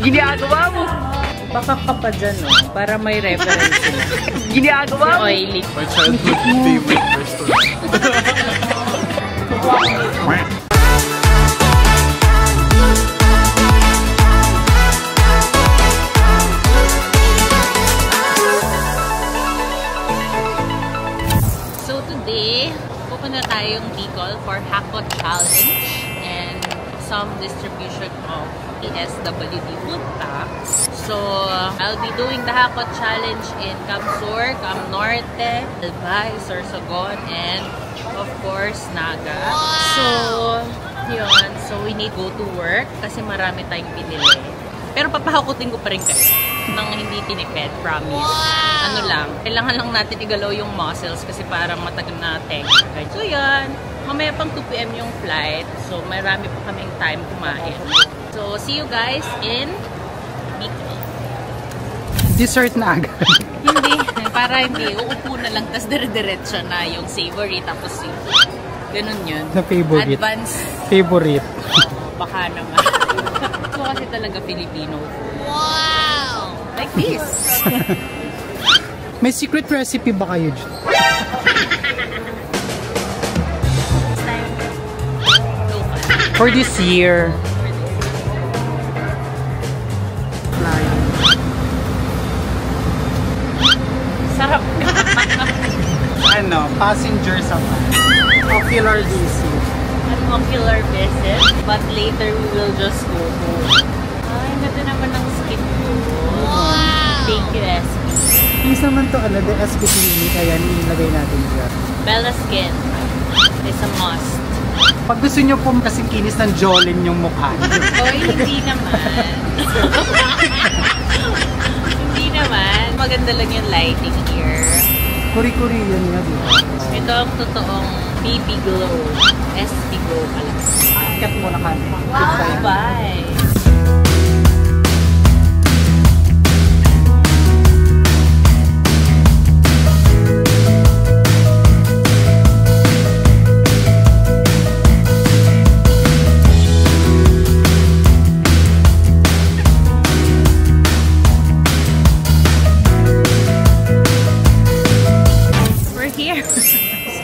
Ginagawa mo! Baka ka pa dyan, no? Para may reference. Ginagawa mo! Oily. My childhood favorite restaurant. So today, pupunta tayong Bicol for Hakot Challenge and some distribution of PSWD food packs. So, I'll be doing the Hakot Challenge in Camsur, Cam Norte, Albay, Sorsogon, and of course, Naga. So, yun. So, we need to go to work kasi marami tayong pinili. Pero papahakutin ko pa rin kayo nang hindi tinipid, promise. Ano lang, kailangan lang natin igalaw yung muscles kasi parang matagal na tenga. So, yan. Mamaya pang 2 PM yung flight. So, marami pa kaming time kumain. So, see you guys in Bicol. Dessert na agad. Hindi. Para hindi. Uupo na lang. Tapos dire-diretso na yung savory. Tapos yung ganun yun. Na favorite. Advanced. Favorite. Baka naman. So, kasi talaga Filipino food. Wow! Like this. May secret recipe ba kayo dyan? For this year. Sarap. Ano? Passenger sa ocular visit. An ocular visit. But later we will just go home. Ay, ganda naman ng skin ko. Wow! Thank you, SB. Please naman to, the SB Clinic. Ayan, ilagay natin dyan. Bella Skin is a must. Pag gusto nyo po kasing kinis ng Jolene yung mukha nyo. Oy, hindi naman. Hindi naman. Maganda lang yung lighting here. Kuri-kuri yun nga, di ba? Ito ang totoong BB Glow. SB Glow pala. Akat mo na kami. Wow, bye!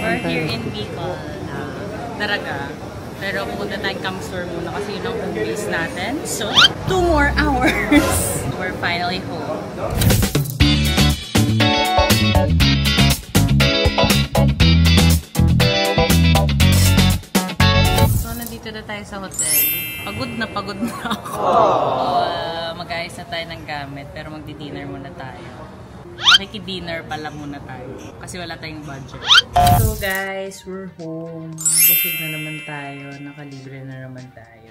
We're here in Bicol na Daraga. Pero pupunta tayong Camsur muna kasi yun ang home base natin. So, 2 more hours. We're finally home. So, nandito na tayo sa hotel. Pagod na ako. Mag-ayos na tayo ng gamit pero magdi-dinner muna tayo. Makiki-dinner pala muna tayo kasi wala tayong budget. So guys, we're home. Busog na naman tayo. Nakalibre na naman tayo.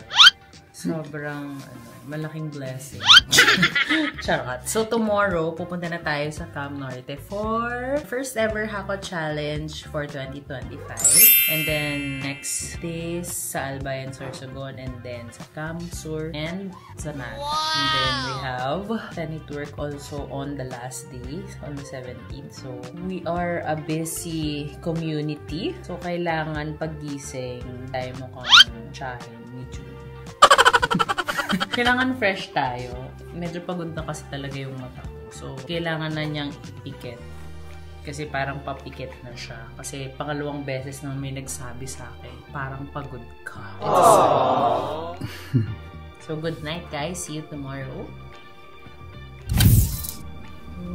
Sobrang malaking blessing. Charot. So tomorrow, pupunta na tayo sa Cam Norte for first ever Hakot Challenge for 2025. And then next days sa Albay and Sorsogon, and then sa Camsur and sa Naga. Wow! And then we have Tenit work also on the last day, on the 17th. So we are a busy community. So kailangan paggising tayo mukhang tsahin ni June. Kailangan fresh tayo. Medyo pagod na kasi talaga yung mata ko. So, kailangan na niyang ipikit. Kasi parang papikit na siya. Kasi pangalawang beses na may nagsabi sa akin, parang pagod ka. So, good night guys. See you tomorrow.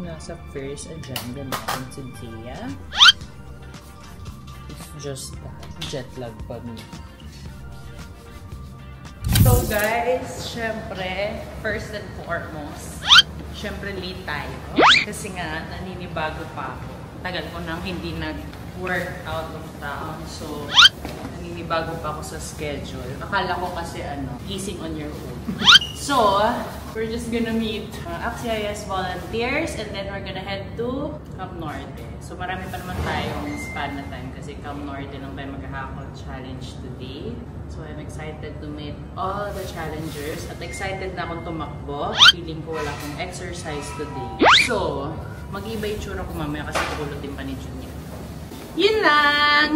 Nasa first agenda natin today. It's just that. Jet lag pa me. So guys, syempre, first and foremost, syempre late tayo. Kasi nga, naninibago pa ako. Tagal ko nang hindi nag-work out of town. So, naninibago pa ako sa schedule. Akala ko kasi easing on your own. So, we're just gonna meet AXIS volunteers and then we're gonna head to Cam Norte. So, marami pa naman tayong span na time kasi Cam Norte lang tayo mag-Hakot Challenge today. So, I'm excited to meet all the challengers at excited na akong tumakbo. Feeling ko wala akong exercise today. So, mag-iba yung tsura ko mamaya kasi kukulutin pa ni Junior. Yun lang!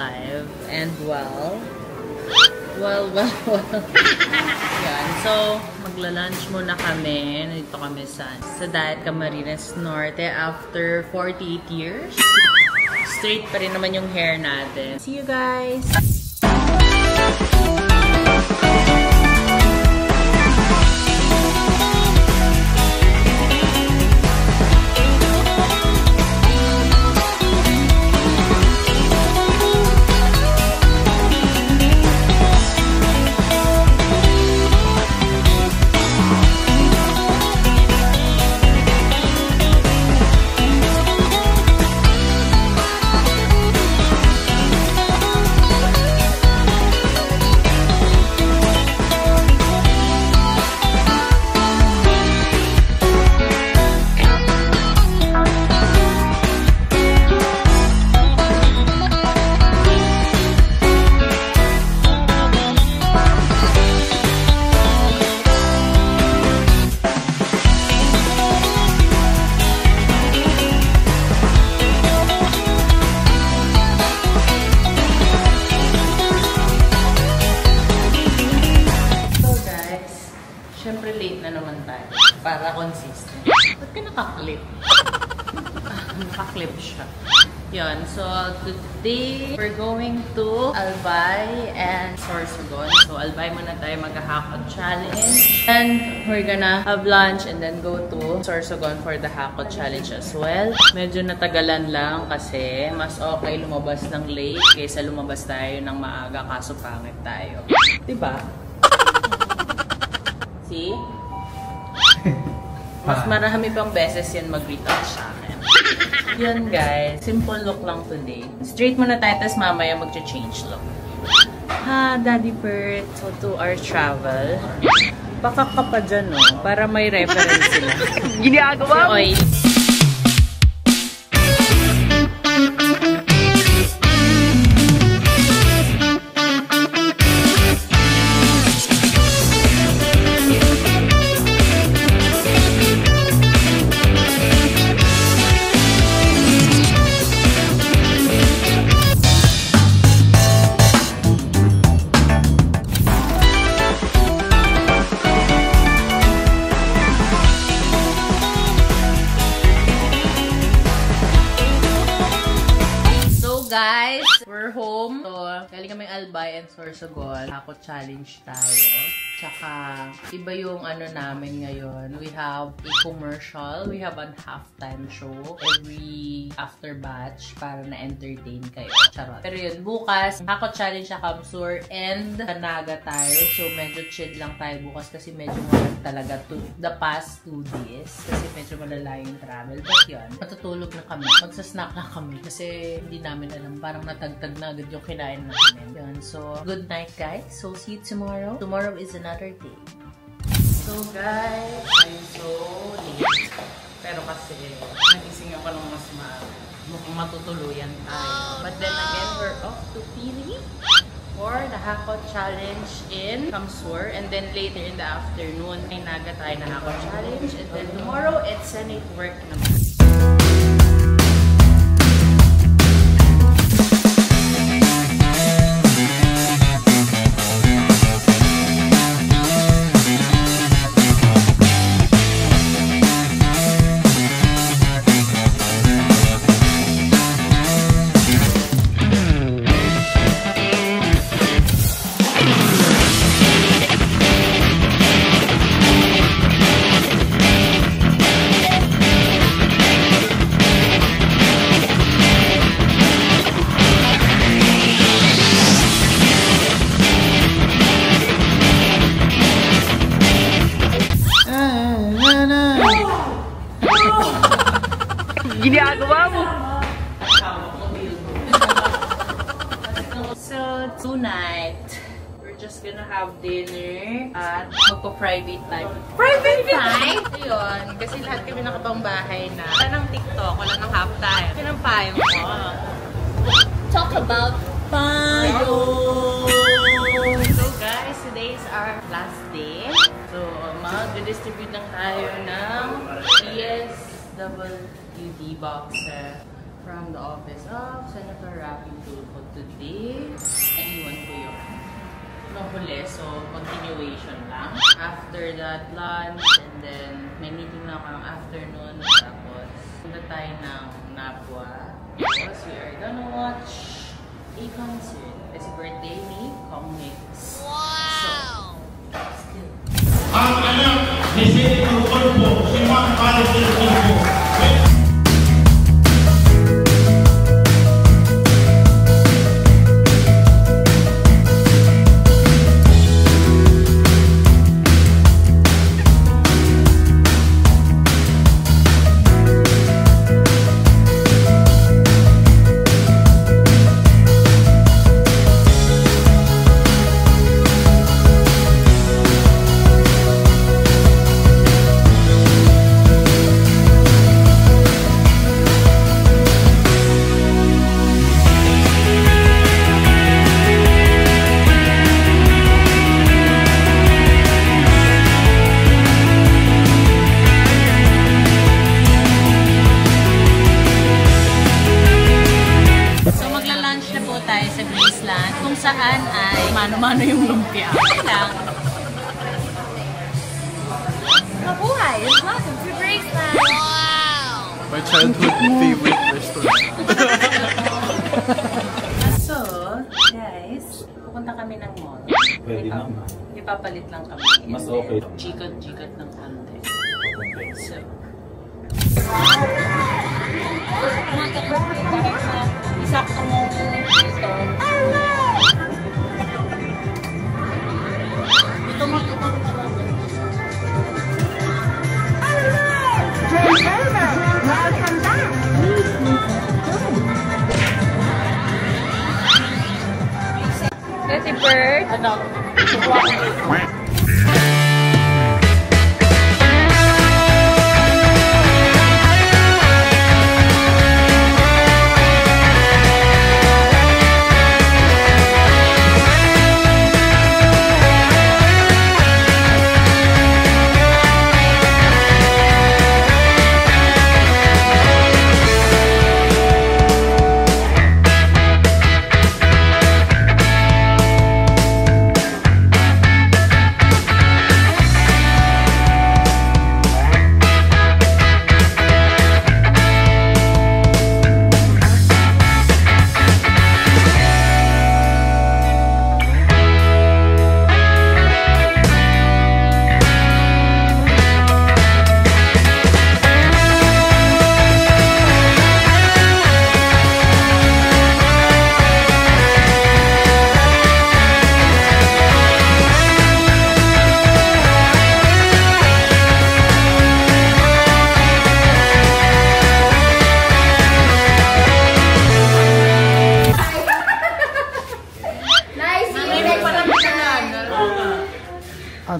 alive and well. Well. Yan. So, magla-lunch muna kami. Nandito kami sa Diet Camarines Norte after 48 years. Straight pa rin naman yung hair natin. See you guys! Siyempre late na naman tayo. Para consistent. Ba't ka nakaklip? Nakaklip siya. Yun. So, today, we're going to Albay and Sorsogon. So, Albay muna tayo mag-hakot challenge. And we're gonna have lunch and then go to Sorsogon for the hakot challenge as well. Medyo natagalan lang kasi mas okay lumabas ng late kaysa lumabas tayo ng maaga kaso pangit tayo. Diba? See? Mas marami pang beses yan mag-retouch sa akin. Yun guys, simple look lang today. Straight muna tayo, tapos mamaya mag-change look. Ha, Daddy Bert. So to our travel. Baka ka pa dyan, no? Para may reference sila. Ginagawa mo! Oil. Guys, we're home. So, galing kami Albay and Sorsogon. Hakot challenge tayo. Tsaka, iba yung ano namin ngayon. We have a commercial. We have a halftime show every after batch para na-entertain kayo. Charot. Pero yun, bukas, hakot challenge sa Kamsur and Kanaga tayo. So, medyo chill lang tayo bukas kasi medyo malag talaga the past 2 days. Kasi medyo malala yung travel. But yun, matutulog na kami. Magsasnack na kami kasi hindi namin alam. Parang natagtag na agad yung kinain namin. Yun. So, good night guys. So, see you tomorrow. Tomorrow is another day. So guys, I'm so late. Pero kasi, nagising ako ng mas mukhang matutuluyan tayo. But then again, we're off to Pili for the Hakot Challenge in Kamsur. And then later in the afternoon, may naga tayo na Hakot Challenge. And then tomorrow, it's Senate work naman. Ginagawa mo! So, tonight, we're just gonna have dinner at magpa-private time. Private time? Ayun, kasi lahat kami nakapangbahay na. Wala ng TikTok, wala ng half time. Pinampayo ko. Talk about payo! So guys, today is our last day. So, mag-distribute lang tayo ng PSWD boxes from the office of Senator Rafi Tulfo today. huli. So, continuation lang. After that, lunch. And then, may meeting na ako ng afternoon. Tapos, punta tayo ng Napua. Because we are gonna watch a concert. It's birthday ni Kong Mix. Wow! So, let's go. Ang anak ni Senator Olpo, si Juan Carlos Olpo. Saan ay mano-mano yung lumpia. Lang. Mabuhay! Welcome to Graceland! Wow! My childhood favorite restaurant. So, guys, pupunta kami ng mall. Pwede naman. Ipapalit lang kami. Mas okay. Chikot-chikot ng konti. So, isakto mo ito. Pretty bird. Ano?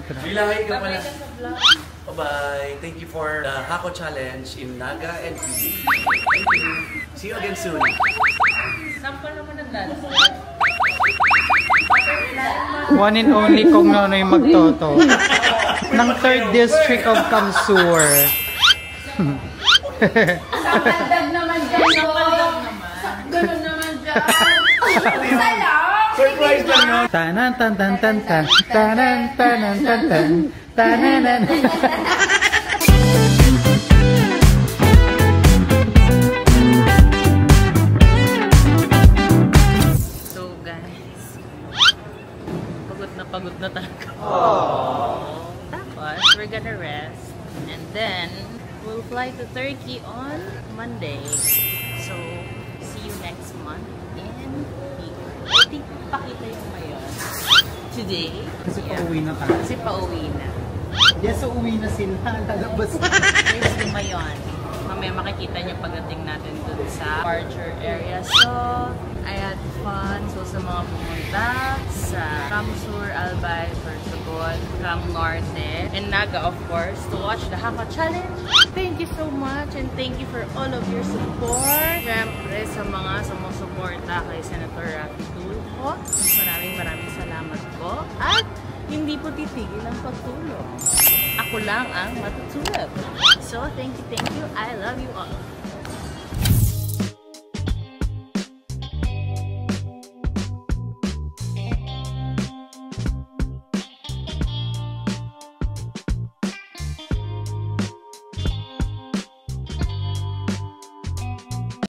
Bilahay ka pala. Bye-bye. Thank you for the Hako Challenge in Naga and PB. Thank you. See you again soon. Sample naman ng dance. One and only Kong Nonoy Magtoto ng 3rd District of Kamsur. Sakaldag naman dyan. Sakaldag naman. Ganun naman dyan. Surprise lang yun. Tanan tan tan tan tan tanan tanan tan tan tananan. So guys, pagod na talaga. Tapos we're gonna rest and then we'll fly to Turkey on Monday. So see you next month in Bicol. I think pakita yung ngayon. Today. Kasi pauwi na tayo. Kasi pauwi na. Yes, so uwi na sila. Lalabas na. Here's the Mayon. Mamaya makikita niyo pagdating natin dun sa departure area. So, I had fun. So, sa mga pumunta sa Kamsur, Albay, Sorsogon, Cam Norte, and Naga, of course, to watch the Haka Challenge. Thank you so much and thank you for all of your support. Siyempre, sa mga sumusuporta kay Senator Raffy Tulfo, maraming salamat po. At hindi po titigil ang pagtulong. Ako lang ang matutulog. So, thank you. I love you all.